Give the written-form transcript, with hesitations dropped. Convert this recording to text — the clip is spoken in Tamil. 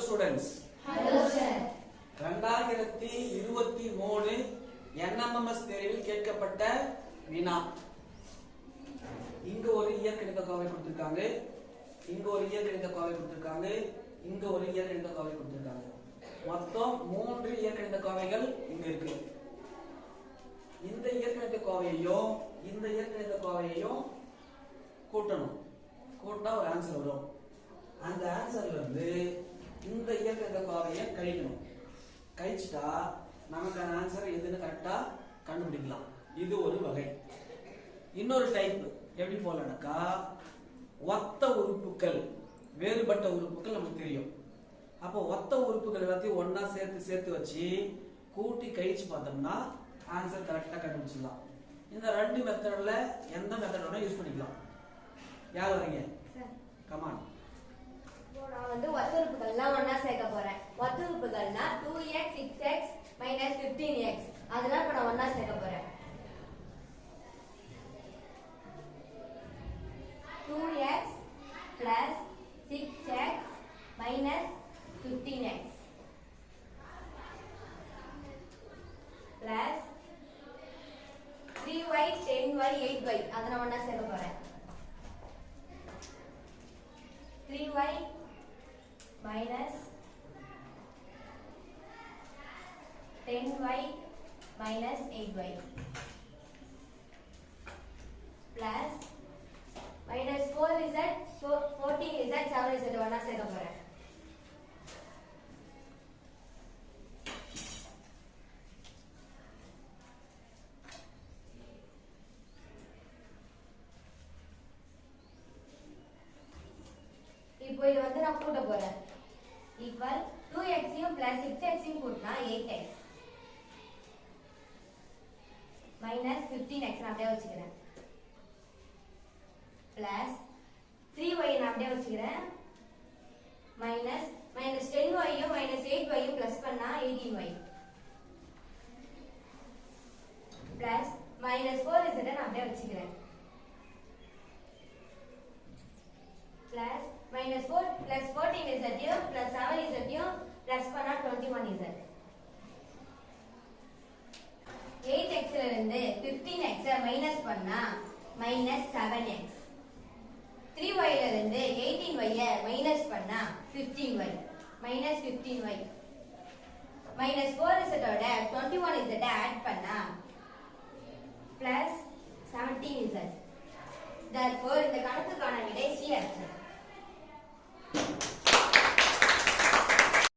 students. Hello sir. 2023 NMMS தேர்வில் கேட்கப்பட்ட வினா. இங்க ஒரு இயற்கணித கோவை கொடுத்திருக்காங்க, இங்க ஒரு இயற்கணித கோவை கொடுத்திருக்காங்க, இங்க ஒரு இயற்கணித கோவை கொடுத்திருக்காங்க. மொத்தம் 3 இயற்கணித கோவைகள் இங்க இருக்கு. இந்த இயற்கணித கோவையையும் இந்த இயற்கணித கோவையையும் கூட்டணும். கூட்டினா ஒரு ஆன்சர் வரும். அந்த ஆன்சர்ல இருந்து இந்த இயற்கணித கோவையை கழிக்கணும். கழிச்சிட்டா நமக்கான ஆன்சர் எதுன்னு கரெக்டா கண்டுபிடிக்கலாம். இது ஒரு வகை. இன்னொரு டைப் எப்படி போலனாக்கா, ஒத்த உறுப்புகள் வேறுபட்ட உறுப்புகள் நமக்கு தெரியும். அப்போ ஒத்த உறுப்புகள் எல்லாத்தையும் ஒன்னா சேர்த்து வச்சு கூட்டி கழிச்சு பார்த்தோம்னா ஆன்சர் கரெக்டா கண்டுபிடிச்சிடலாம். இந்த ரெண்டு மெத்தட்ல எந்த மெத்தட் வேணா யூஸ் பண்ணிக்கலாம். யார் வரீங்க? கமான். நான் வந்து ஒத்த உறுப்புகள்லாம் ஒண்ணா சேர்க்க போறேன். ஒத்த உறுப்புகள்னா 2x 6x 15x அதெல்லாம் இப்ப நான் ஒண்ணா சேர்க்க போறேன். 2x 6x 15x plus 3y 10y 8y அதெல்லாம் ஒண்ணா சேர்க்க போறேன். 3y minus 10y minus 8y plus minus 4z 14z 7z ஒண்ணா சேர்க்க போறேன். இப்போ இது வந்து நான் கூட்ட போறேன். ஈக்குவல் 2x plus 6x கூட்டினா 8x minus 15x நான் அப்படியே வச்சுக்கிறேன். plus 3y நான் அப்படியே வச்சுக்கிறேன். minus 10y minus 8y plus பண்ணா 18y plus minus 4z நான் அப்படியே வச்சுக்கிறேன். plus minus 4 plus 14z plus 7z plus பண்ணா 21z. 8x ல இருந்து 15x மைனஸ் பண்ணா minus 7x. 3y ல இருந்து 18y மைனஸ் பண்ணா 15y minus 15y. minus 4z ஓட 21z ஆட் பண்ணா plus 17z. therefore இந்த கணக்குக்கான விடை C ஆன்சர்.